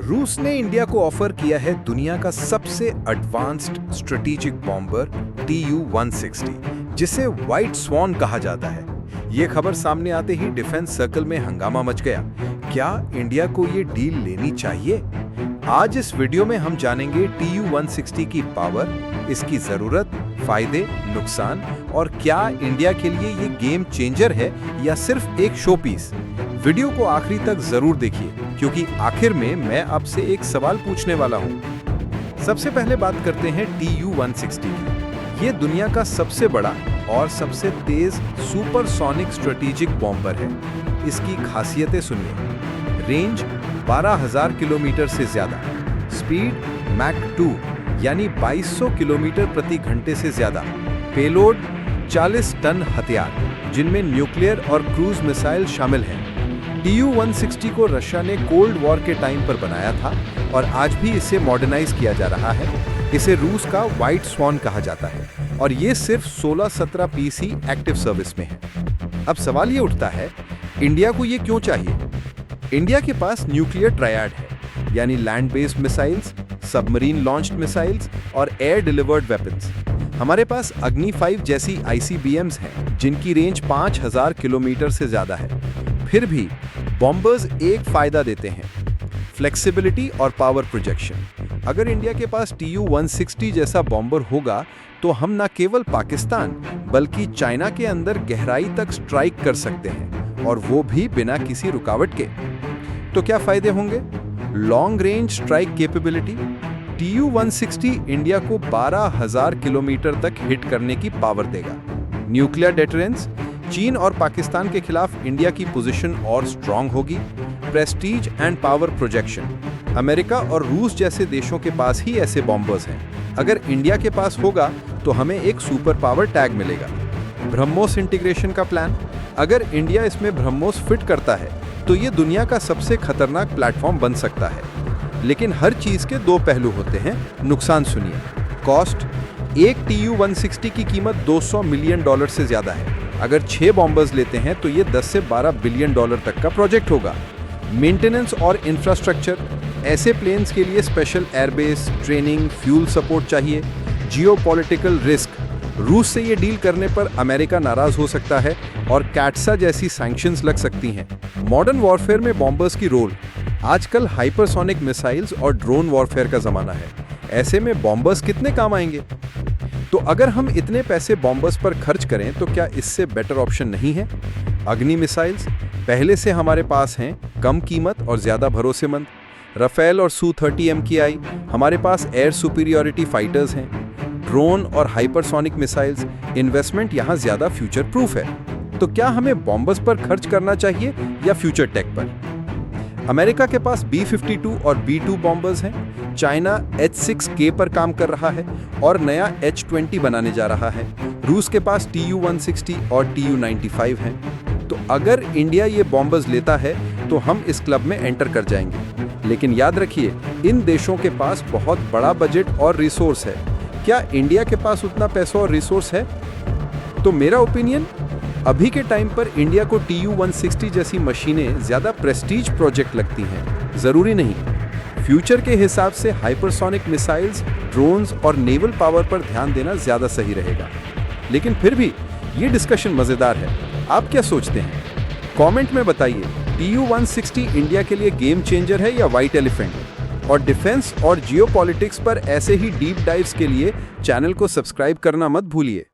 रूस ने इंडिया को ऑफर किया है दुनिया का सबसे एडवांस्ड स्ट्रेटेजिक बॉम्बर Tu-160, जिसे व्हाइट स्वॉन कहा जाता है। ये खबर सामने आते ही डिफेंस सर्कल में हंगामा मच गया। क्या इंडिया को ये डील लेनी चाहिए? आज इस वीडियो में हम जानेंगे Tu-160 की पावर, इसकी जरूरत, फायदे, नुकसान और क्या इंडिया के लिए ये गेम चेंजर है या सिर्फ एक शो पीस। वीडियो को आखिरी तक जरूर देखिए, क्योंकि आखिर में मैं आपसे एक सवाल पूछने वाला हूँ। सबसे पहले बात करते हैं Tu-160 की। ये दुनिया का सबसे बड़ा और सबसे तेज सुपरसोनिक स्ट्रेटेजिक बॉम्बर है। इसकी खासियतें सुनिए। रेंज 12,000 किलोमीटर से ज्यादा, स्पीड मैक 2 यानी 2200 किलोमीटर प्रति घंटे से ज्यादा, पेलोड 40 टन हथियार जिनमें न्यूक्लियर और क्रूज मिसाइल शामिल हैं। Tu-160 को रशिया ने कोल्ड वॉर के टाइम पर बनाया था और आज भी इसे मॉडर्नाइज किया जा रहा है। इसे रूस का व्हाइट स्वॉन कहा जाता है और ये सिर्फ 16-17 पीस ही एक्टिव सर्विस में है। अब सवाल ये उठता है, इंडिया को ये क्यों चाहिए? इंडिया के पास न्यूक्लियर ट्रायड है, यानी land based missiles, submarine launched missiles और एयर डिलीवर्ड वेपन्स। हमारे पास अग्नि 5 जैसी ICBMs हैं जिनकी रेंज 5,000 किलोमीटर से ज्यादा है। फिर भी बॉम्बर्स एक फायदा देते हैं, फ्लेक्सिबिलिटी और पावर प्रोजेक्शन। अगर इंडिया के पास Tu-160 जैसा बॉम्बर होगा तो हम न केवल पाकिस्तान बल्कि चाइना के अंदर गहराई तक स्ट्राइक कर सकते हैं, और वो भी बिना किसी रुकावट के। तो क्या फायदे होंगे? Long range strike capability. Tu-160 India को 12,000 किलोमीटर तक हिट करने की पावर देगा। न्यूक्लियर डेटरेंस, चीन और पाकिस्तान के खिलाफ इंडिया की पोजीशन और स्ट्रांग होगी। Prestige and power projection, America और रूस जैसे देशों के पास ही ऐसे बॉम्बर्स हैं। अगर इंडिया के पास होगा तो हमें एक सुपर पावर टैग मिलेगा। ब्रह्मोस इंटीग्रेशन का प्लान, अगर इंडिया इसमें ब्रह्मोस फिट करता है तो ये दुनिया का सबसे खतरनाक प्लेटफॉर्म बन सकता है। लेकिन हर चीज के दो पहलू होते हैं। नुकसान सुनिए। कॉस्ट, एक Tu-160 की कीमत $200 मिलियन से ज्यादा है। अगर 6 बॉम्बर्स लेते हैं तो ये 10 से 12 बिलियन डॉलर तक का प्रोजेक्ट होगा। मेंटेनेंस और इंफ्रास्ट्रक्चर, ऐसे प्लेन्स के लिए special airbase, training, fuel support चाहिए। जियोपॉलिटिकल रिस्क, रूस से ये डील करने पर अमेरिका नाराज हो सकता है और कैटसा जैसी सैंक्शंस लग सकती हैं। मॉडर्न वॉरफेयर में बॉम्बर्स की रोल, आजकल हाइपरसोनिक मिसाइल्स और ड्रोन वॉरफेयर का जमाना है। ऐसे में बॉम्बर्स कितने काम आएंगे? तो अगर हम इतने पैसे बॉम्बर्स पर खर्च करें तो क्या इससे बेटर ऑप्शन नहीं है? अग्नि मिसाइल्स पहले से हमारे पास हैं, कम कीमत और ज्यादा भरोसेमंद। राफेल और Su-30 MKI, हमारे पास एयर सुपीरियॉरिटी फाइटर्स हैं। ड्रोन और हाइपरसोनिक मिसाइल्स, इन्वेस्टमेंट यहाँ ज्यादा फ्यूचर प्रूफ है। तो क्या हमें बॉम्बर्स पर खर्च करना चाहिए या फ्यूचर टेक पर? अमेरिका के पास B-52 और B-2 बॉम्बर्स हैं। चाइना H-6K पर काम कर रहा है और नया H-20 बनाने जा रहा है। रूस के पास Tu-160 और Tu-95 हैं। तो अगर इंडिया ये बॉम्बर्स लेता है तो हम इस क्लब में एंटर कर जाएंगे। लेकिन याद रखिए, इन देशों के पास बहुत बड़ा बजट और रिसोर्स है। क्या इंडिया के पास उतना पैसा और रिसोर्स है? तो मेरा ओपिनियन, अभी के टाइम पर इंडिया को Tu-160 जैसी मशीनें ज्यादा प्रेस्टीज प्रोजेक्ट लगती हैं, जरूरी नहीं। फ्यूचर के हिसाब से हाइपरसोनिक मिसाइल्स, ड्रोन्स और नेवल पावर पर ध्यान देना ज्यादा सही रहेगा। लेकिन फिर भी ये डिस्कशन मजेदार है। आप क्या सोचते हैं? कमेंट में बताइए। Tu-160 इंडिया के लिए गेम चेंजर है या व्हाइट एलिफेंट? और डिफेंस और जियोपॉलिटिक्स पर ऐसे ही डीप डाइव्स के लिए चैनल को सब्सक्राइब करना मत भूलिए।